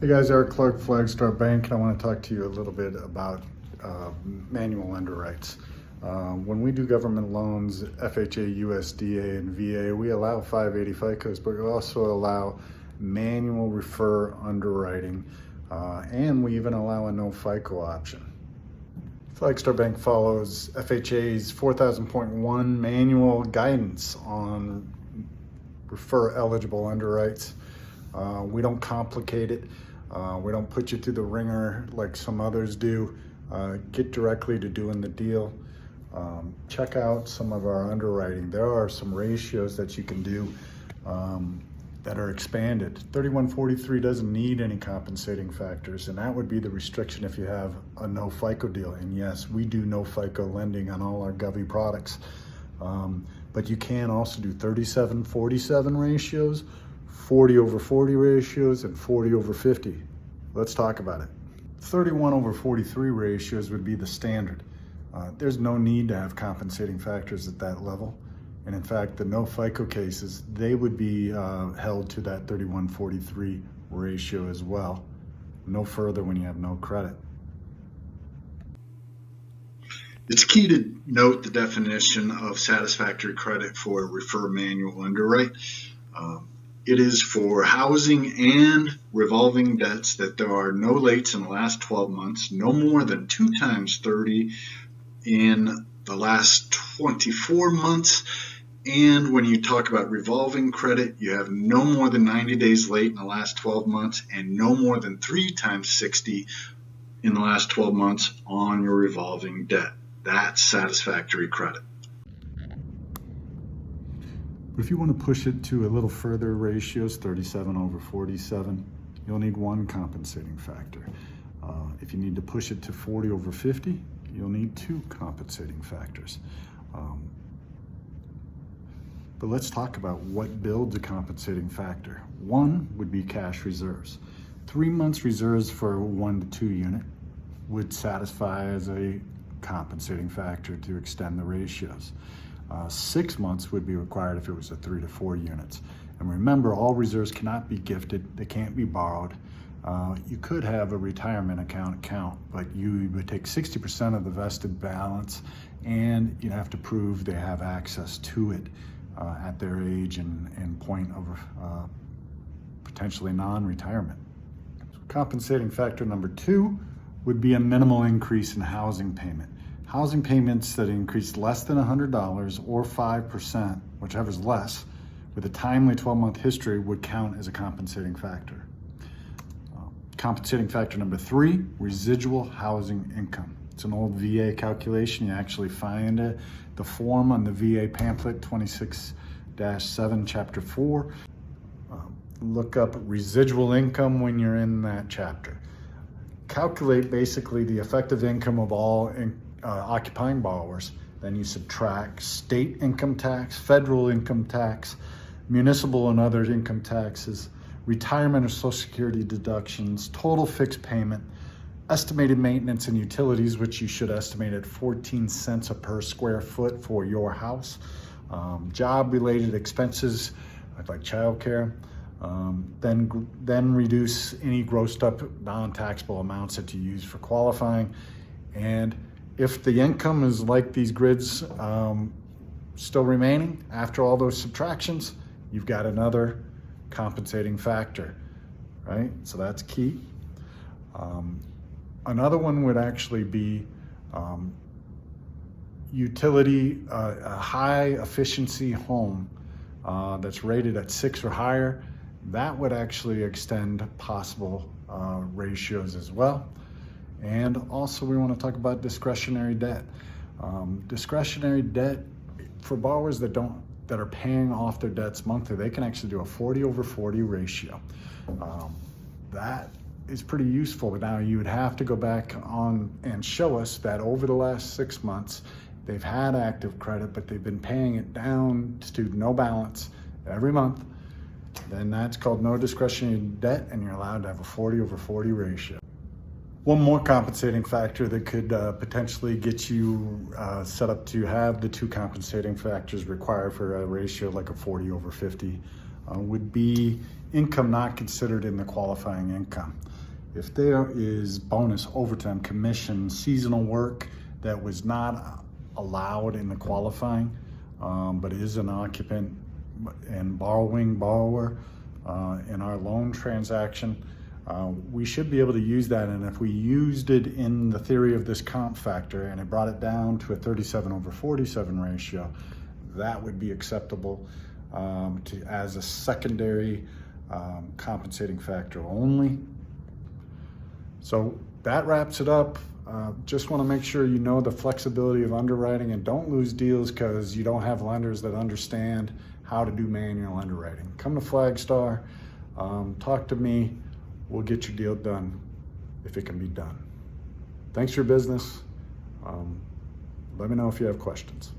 Hey guys, Eric Clark, Flagstar Bank, and I want to talk to you a little bit about manual underwrites. When we do government loans, FHA, USDA, and VA, we allow 580 FICOs, but we also allow manual refer underwriting, and we even allow a no FICO option. Flagstar Bank follows FHA's 4000.1 manual guidance on refer eligible underwrites. We don't complicate it. We don't put you through the ringer like some others do. Get directly to doing the deal. Check out some of our underwriting. There are some ratios that you can do that are expanded. 3143 doesn't need any compensating factors, and that would be the restriction if you have a no FICO deal. And yes, we do no FICO lending on all our Govy products. But you can also do 37-47 ratios, 40/40 ratios, and 40/50. Let's talk about it. 31/43 ratios would be the standard. There's no need to have compensating factors at that level. And in fact, the no FICO cases, they would be held to that 31/43 ratio as well. No further when you have no credit. It's key to note the definition of satisfactory credit for a refer manual underwrite. It is for housing and revolving debts that there are no lates in the last 12 months, no more than 2 times 30 in the last 24 months. And when you talk about revolving credit, you have no more than 90 days late in the last 12 months and no more than 3 times 60 in the last 12 months on your revolving debt. That's satisfactory credit. But if you want to push it to a little further ratios, 37/47, you'll need one compensating factor. If you need to push it to 40/50, you'll need 2 compensating factors. But let's talk about what builds a compensating factor. One would be cash reserves. 3 months reserves for a 1 to 2 unit would satisfy as a compensating factor to extend the ratios. 6 months would be required if it was a 3 to 4 units. And remember, all reserves cannot be gifted, they can't be borrowed. You could have a retirement account, but you would take 60% of the vested balance, and you'd have to prove they have access to it at their age and point of potentially non-retirement. Compensating factor number 2 would be a minimal increase in housing payment. Housing payments that increase less than $100 or 5%, whichever's less, with a timely 12-month history would count as a compensating factor. Compensating factor number 3, residual housing income. It's an old VA calculation. You actually find it, the form on the VA pamphlet 26-7, chapter 4. Look up residual income when you're in that chapter. Calculate basically the effective income of all occupying borrowers. Then you subtract state income tax, federal income tax, municipal and other income taxes, retirement or Social Security deductions, total fixed payment, estimated maintenance and utilities, which you should estimate at 14 cents per square foot for your house, job-related expenses like childcare, then reduce any grossed up non-taxable amounts that you use for qualifying. And if the income is like these grids still remaining after all those subtractions, you've got another compensating factor, right? So that's key. Another one would actually be utility, a high efficiency home that's rated at 6 or higher. That would actually extend possible ratios as well. And also we want to talk about discretionary debt. Discretionary debt for borrowers that are paying off their debts monthly, they can actually do a 40/40 ratio. That is pretty useful. Now you would have to go back on and show us that over the last 6 months, they've had active credit, but they've been paying it down to no balance every month. Then that's called no discretionary debt, and you're allowed to have a 40/40 ratio. One more compensating factor that could potentially get you set up to have the 2 compensating factors required for a ratio like a 40/50 would be income not considered in the qualifying income. If there is bonus, overtime, commission, seasonal work that was not allowed in the qualifying, but is an occupant and borrower in our loan transaction, we should be able to use that. And if we used it in the theory of this comp factor and it brought it down to a 37/47 ratio, that would be acceptable as a secondary compensating factor only. So that wraps it up. Just want to make sure you know the flexibility of underwriting and don't lose deals because you don't have lenders that understand how to do manual underwriting. Come to Flagstar, talk to me. We'll get your deal done if it can be done. Thanks for your business. Let me know if you have questions.